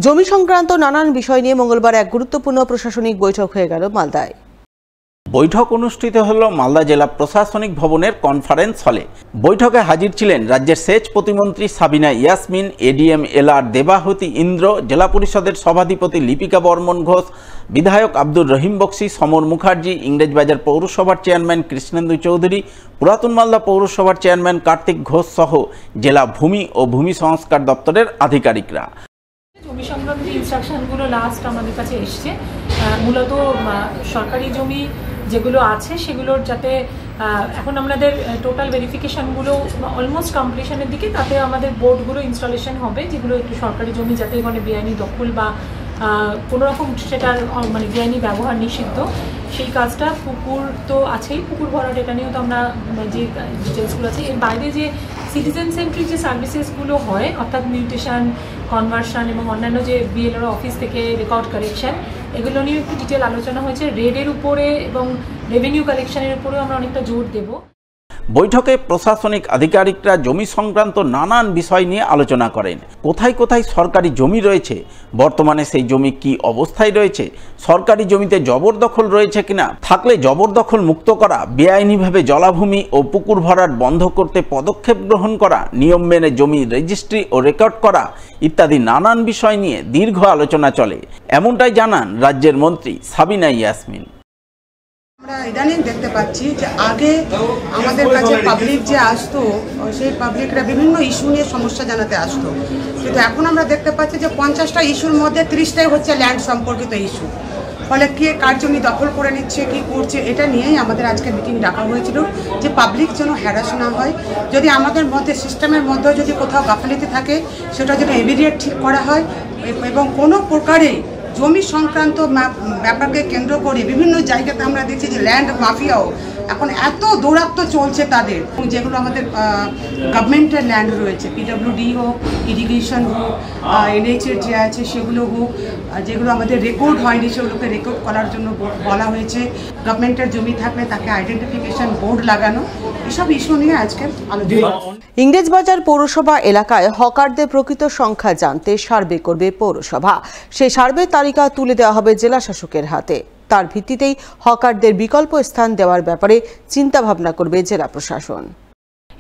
জমি সংক্রান্ত নানান বিষয় নিয়ে মঙ্গলবার এক গুরুত্বপূর্ণ প্রশাসনিক বৈঠক হয়ে গেল মালদায়। বৈঠক অনুষ্ঠিত হল মালদা জেলা প্রশাসনিক ভবনের কনফারেন্স হলে। বৈঠকে হাজির ছিলেন রাজ্যের সেচ প্রতিমন্ত্রী সাবিনা ইয়াসমিন, এডিএম এলআর দেবাহুতি ইন্দ্র, জেলা পরিষদের সভাধিপতি লিপিকা বর্মন ঘোষ, বিধায়ক আব্দুর রহিম বক্সি, সমর মুখার্জি, ইংরেজবাজার পৌরসভার চেয়ারম্যান কৃষ্ণেন্দু চৌধুরী, পুরাতন মালদা পৌরসভার চেয়ারম্যান কার্তিক ঘোষ সহ জেলা ভূমি ও ভূমি সংস্কার দপ্তরের আধিকারিকরা। জমি সংক্রান্ত ইনস্ট্রাকশনগুলো লাস্ট আমাদের কাছে এসছে। মূলত সরকারি জমি যেগুলো আছে সেগুলোর যাতে এখন আমাদের টোটাল ভেরিফিকেশনগুলো অলমোস্ট কমপ্লিশনের দিকে, তাতে আমাদের বোর্ডগুলো ইনস্টলেশন হবে যেগুলো একটু সরকারি জমি, যাতে মানে বেআইনি দখল বা কোনো রকম সেটার মানে বেআইনি ব্যবহার নিষিদ্ধ, সেই কাজটা। পুকুর তো আছেই, পুকুর ভরাট, এটা নিয়েও তো আমরা যে ডিটেলসগুলো আছে। এর বাইরে যে সিটিজেন সেন্ট্রিক যে সার্ভিসেসগুলো হয়, অর্থাৎ মিউটেশন, কনভার্সন এবং অন্যান্য যে বিএলআর অফিস থেকে রেকর্ড কালেকশন, এগুলো নিয়ে একটু ডিটেল আলোচনা হয়েছে। রেডের উপরে এবং রেভিনিউ কালেকশনের উপরেও আমরা অনেকটা জোর দেব। বৈঠকে প্রশাসনিক আধিকারিকরা জমি সংক্রান্ত নানান বিষয় নিয়ে আলোচনা করেন। কোথায় কোথায় সরকারি জমি রয়েছে, বর্তমানে সেই জমি কি অবস্থায় রয়েছে, সরকারি জমিতে জবরদখল রয়েছে কিনা, থাকলে জবরদখল মুক্ত করা, বেআইনিভাবে জলাভূমি ও পুকুর ভরাট বন্ধ করতে পদক্ষেপ গ্রহণ করা, নিয়ম মেনে জমি রেজিস্ট্রি ও রেকর্ড করা ইত্যাদি নানান বিষয় নিয়ে দীর্ঘ আলোচনা চলে, এমনটাই জানান রাজ্যের মন্ত্রী সাবিনা ইয়াসমিন। আমরা ইদানিং দেখতে পাচ্ছি যে আগে আমাদের কাছে পাবলিক যে আসতো, সেই পাবলিকরা বিভিন্ন ইস্যু নিয়ে সমস্যা জানাতে আসতো, কিন্তু এখন আমরা দেখতে পাচ্ছি যে 50টা ইস্যুর মধ্যে 30টাই হচ্ছে ল্যান্ড সম্পর্কিত ইস্যু। ফলে কে কার জমি দখল করে নিচ্ছে, কি করছে, এটা নিয়েই আমাদের আজকে মিটিং ডাকা হয়েছিল, যে পাবলিক যেন হ্যারাস না হয়। যদি আমাদের মধ্যে সিস্টেমের মধ্যে যদি কোথাও গাফিলতি থাকে, সেটা যেন ইমিডিয়েট ঠিক করা হয় এবং কোনো প্রকারে জমি সংক্রান্ত ব্যাপারকে কেন্দ্র করে বিভিন্ন জায়গাতে আমরা দেখছি যে ল্যান্ড মাফিয়াও এখন এত দৌরাত্ম্য চলছে তাদের। যেগুলো আমাদের গভর্নমেন্টের ল্যান্ড রয়েছে, পিডব্লিউডি হোক, ইরিগেশন হোক, এনএইচের যে আছে সেগুলো হোক, যেগুলো আমাদের রেকর্ড হয়নি সেগুলোকে রেকর্ড করার জন্য বলা হয়েছে। গভর্নমেন্টের জমি থাকলে তাকে আইডেন্টিফিকেশন বোর্ড লাগানো, এসব ইস্যু নিয়ে আজকে আলোচনা। ইংরেজবাজার পৌরসভা এলাকায় হকারদের প্রকৃত সংখ্যা জানতে সার্ভে করবে পৌরসভা। সেই সার্ভের তালিকা তুলে দেওয়া হবে জেলা শাসকের হাতে। তার ভিত্তিতেই হকারদের বিকল্প স্থান দেওয়ার ব্যাপারে চিন্তাভাবনা করবে জেলা প্রশাসন।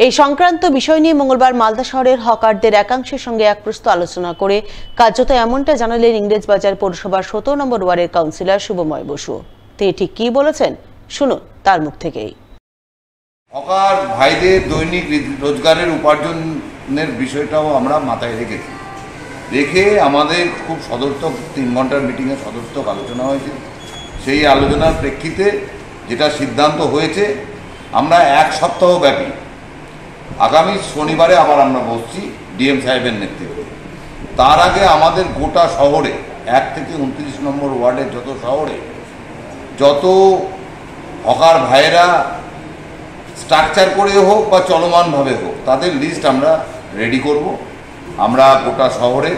এই সংক্রান্ত বিষয় নিয়ে মঙ্গলবার মালদা শহরের হকারদের একাংশের সঙ্গে এক প্রস্ত আলোচনা করে কার্যত এমনটা জানালেন ইংরেজবাজার পৌরসভার 17 নম্বর ওয়ার্ডের কাউন্সিলর শুভময় বসু। তিনি ঠিক কি বলেছেন শুনুন তার মুখ থেকেই। হকার ভাইদের দৈনিক রোজগারের উপার্জনের বিষয়টাও আমরা মাথায় রেখে আমাদের খুব সদর্থক 3 ঘন্টার মিটিংয়ে সদর্থক আলোচনা হয়েছে। সেই আলোচনার প্রেক্ষিতে যেটা সিদ্ধান্ত হয়েছে, আমরা 1 সপ্তাহ ব্যাপী আগামী শনিবারে আবার আমরা বসছি ডিএম সাহেবের নেতৃত্বে। তার আগে আমাদের গোটা শহরে 1 থেকে 29 নম্বর ওয়ার্ডের যত শহরে যত হকার ভাইয়েরা স্ট্রাকচার করে হোক বা চলমানভাবে হোক, তাদের লিস্ট আমরা রেডি করব। আমরা গোটা শহরে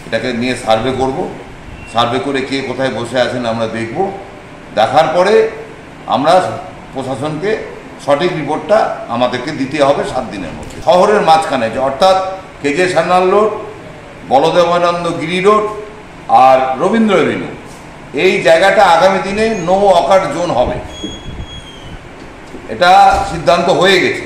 এটাকে নিয়ে সার্ভে করব। সার্ভে করে কে কোথায় বসে আছেন আমরা দেখব। দেখার পরে আমরা প্রশাসনকে সঠিক রিপোর্টটা আমাদেরকে দিতে হবে 7 দিনের মধ্যে। শহরের মাঝখানে, অর্থাৎ কেজে সান্যাল রোড, বলদেবানন্দ গিরি রোড আর রবীন্দ্র এভিনিউ, এই জায়গাটা আগামী দিনে নো ওয়াকার জোন হবে, এটা সিদ্ধান্ত হয়ে গেছে।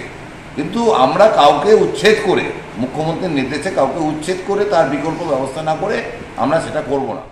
কিন্তু আমরা কাউকে উচ্ছেদ করে, মুখ্যমন্ত্রীর নির্দেশে কাউকে উচ্ছেদ করে তার বিকল্প ব্যবস্থা না করে আমরা সেটা করব না।